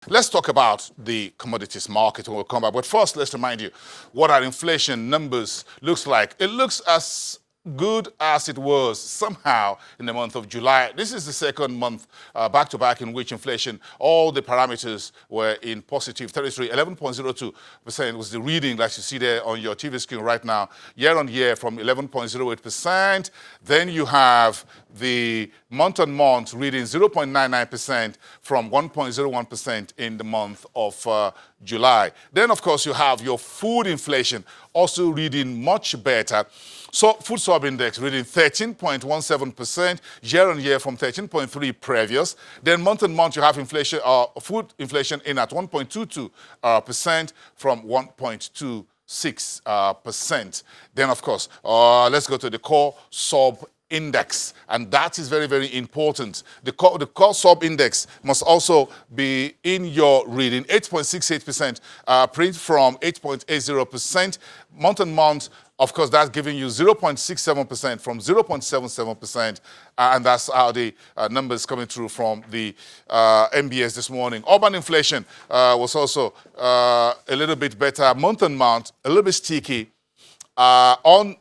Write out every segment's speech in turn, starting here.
Let's talk about the commodities market when we come back. But first, let's remind you what our inflation numbers looks like. It looks as good as it was somehow in the month of July. This is the second month back-to-back in which inflation, all the parameters were in positive territory. 11.02% was the reading that you see there on your TV screen right now, year on year from 11.08%. Then you have the month-on-month reading 0.99% from 1.01% in the month of July. Then, of course, you have your food inflation also reading much better. So food sub index reading 13.17% year on year from 13.3 previous. Then month on month you have inflation, food inflation in at 1.22% from 1.26%. Then of course, let's go to the core sub index, and that is very, very important. The core sub index must also be in your reading. 8.68% print from 8.80%. Month on month, of course, that's giving you 0.67% from 0.77%, and that's how the numbers coming through from the MBS this morning. Urban inflation was also a little bit better. Month on month, a little bit sticky. On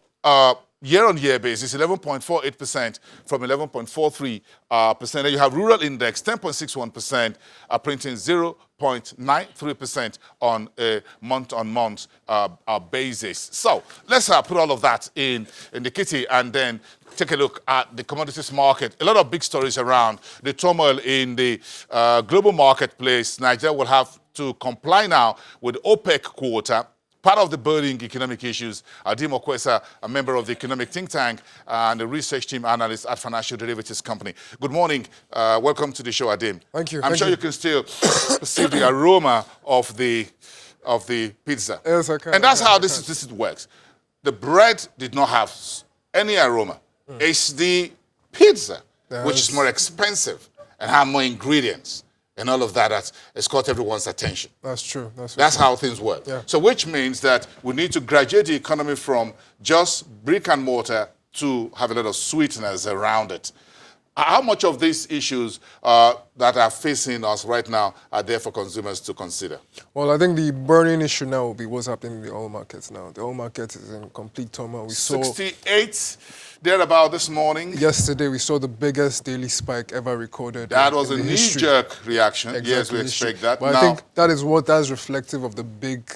year-on-year basis, 11.48% from 11.43%. Then you have rural index, 10.61%, printing 0.93% on a month-on-month basis. So let's put all of that in the kitty and then take a look at the commodities market. A lot of big stories around the turmoil in the global marketplace. Nigeria will have to comply now with OPEC quota. Part of the burning economic issues, Adim Okwesa, a member of the economic think tank and a research team analyst at Financial Derivatives Company. Good morning. Welcome to the show, Adim. Thank you. I'm sure you can still perceive the aroma of the pizza. Yes, I can. And that's how this works. The bread did not have any aroma. It's the pizza, which is more expensive and have more ingredients and all of that has caught everyone's attention. That's true. That's how things work. Yeah. So which means that we need to graduate the economy from just brick and mortar to have a lot of sweeteners around it. How much of these issues that are facing us right now are there for consumers to consider? Well, I think the burning issue now will be what's happening in the oil markets now. The oil market is in complete turmoil. We saw 68 thereabout this morning. Yesterday, we saw the biggest daily spike ever recorded. That was a knee-jerk reaction. Exactly. Yes, we expect that. But I think that's reflective of the big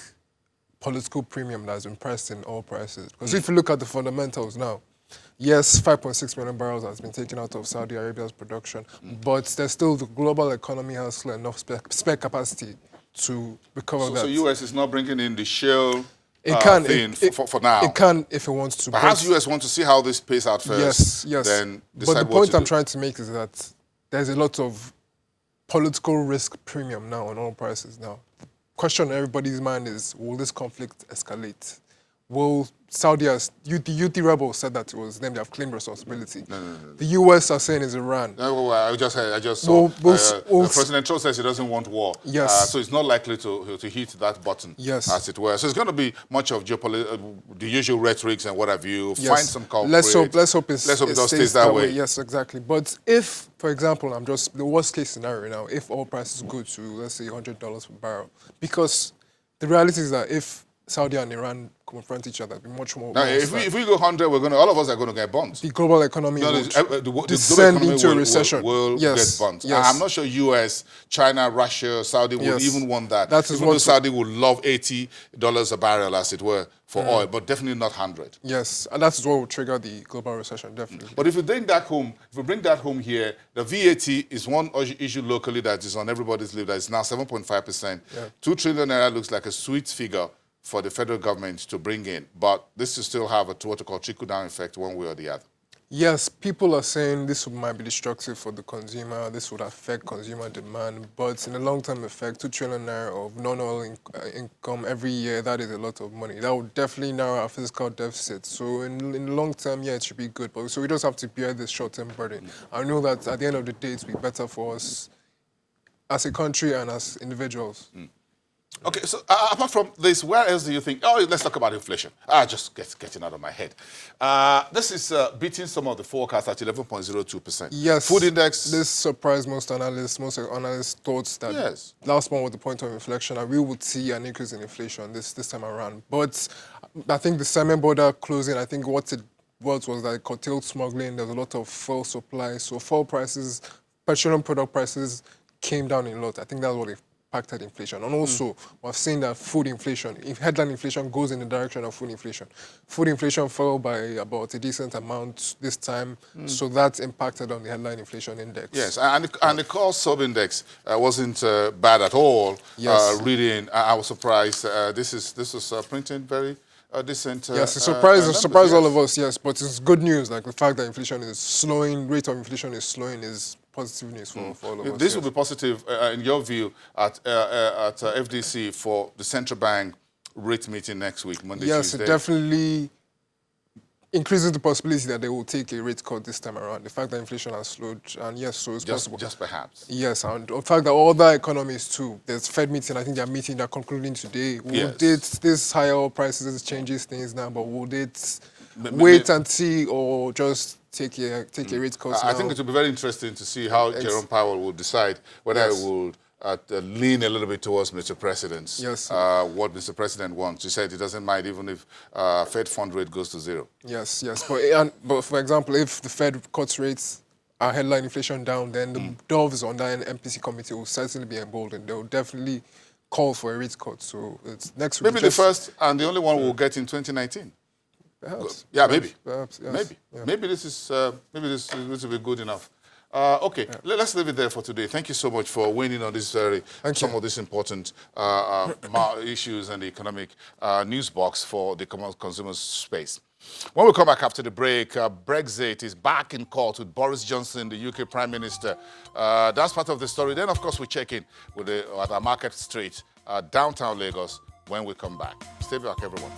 political premium that's been priced in oil prices. Because if you look at the fundamentals now, yes, 5.6 million barrels has been taken out of Saudi Arabia's production, but there's still the global economy has still enough spare capacity to recover that. So U.S. is not bringing in the shale for now. It can if it wants to. Perhaps U.S. want to see how this plays out first. Yes. Then but the point I'm trying to make is that there's a lot of political risk premium now on oil prices now. The question on everybody's mind is, will this conflict escalate? Will Saudi, the Houthi rebels said that it was them, they have claimed responsibility. No. The US are saying it's Iran. No, I just saw. President Trump says he doesn't want war. Yes. So it's not likely to hit that button, yes, as it were. So it's going to be much of the usual rhetorics and what have you. Yes. Find some culprit. Let's hope it stays that way. Yes, exactly. But if, for example, the worst case scenario now, if oil prices go to, let's say, $100 per barrel, because the reality is that if Saudi and Iran confront each other, it'll be much more. Now, if we go 100, all of us are going to get bumped. The global economy will descend into a recession. Will get bumped. Yes. I'm not sure US, China, Russia, Saudi would even want that. Even though Saudi would love $80 a barrel, as it were, for oil, but definitely not 100. Yes, and that's what will trigger the global recession, definitely. But if we bring that home here, the VAT is one issue locally that is on everybody's lip. That is now 7.5%. Yeah. 2 trillion naira looks like a sweet figure for the federal government to bring in, but this will still have what we call trickle-down effect one way or the other. Yes, people are saying this might be destructive for the consumer, this would affect consumer demand, but in the long-term effect, 2 trillion naira of non-oil income every year, that is a lot of money. That would definitely narrow our fiscal deficit. So in the long term, yeah, it should be good, but so we just have to bear this short-term burden. I know that at the end of the day, it will be better for us as a country and as individuals. Okay, so apart from this, where else do you think? Oh, let's talk about inflation. Just getting out of my head. This is beating some of the forecasts at 11.02%. Yes. Food index. This surprised most analysts. Most analysts thought that Yes. last month was the point of inflection, and we would see an increase in inflation this time around. But I think the Semen border closing, I think what it was that it curtailed smuggling. There's a lot of fuel supply, so fuel prices, petroleum product prices came down a lot. I think that's what impacted inflation. And also, we've seen that food inflation, if headline inflation goes in the direction of food inflation fell by about a decent amount this time, so that impacted on the headline inflation index. Yes, and the core sub-index wasn't bad at all. Yes. Reading, I was surprised. This was printing very decent. Yes, it surprised all yes. of us, yes, but it's good news. Like the fact that inflation is slowing, rate of inflation is slowing is positive news for all of us. This will be positive, in your view, at FDC for the central bank rate meeting next week, Monday, yes, Tuesday. it definitely increases the possibility that they will take a rate cut this time around. The fact that inflation has slowed, and yes, so it's possible. Just perhaps. Yes, and the fact that other economies too, there's Fed meeting, I think they're meeting, they're concluding today. Would this higher oil prices changes things now, but would it wait and see or just take a rate cut now? I think it will be very interesting to see how Jerome Powell will decide whether he will lean a little bit towards Mr. President's, what Mr. President wants. He said he doesn't mind even if Fed fund rate goes to 0. Yes, but for example, if the Fed cuts rates, our headline inflation down, then the doves on that MPC committee will certainly be emboldened. They will definitely call for a rate cut. So it's next week. Maybe the first and the only one we'll get in 2019. Perhaps. Yeah, maybe. Perhaps, yes. Maybe. Yeah. Maybe this will be good enough. Okay, let's leave it there for today. Thank you so much for weighing in on this some of these important issues and the economic news box for the consumer space. When we come back after the break, Brexit is back in court with Boris Johnson, the UK Prime Minister. That's part of the story. Then, of course, we check in with at our Market Street, downtown Lagos, when we come back. Stay back, everyone.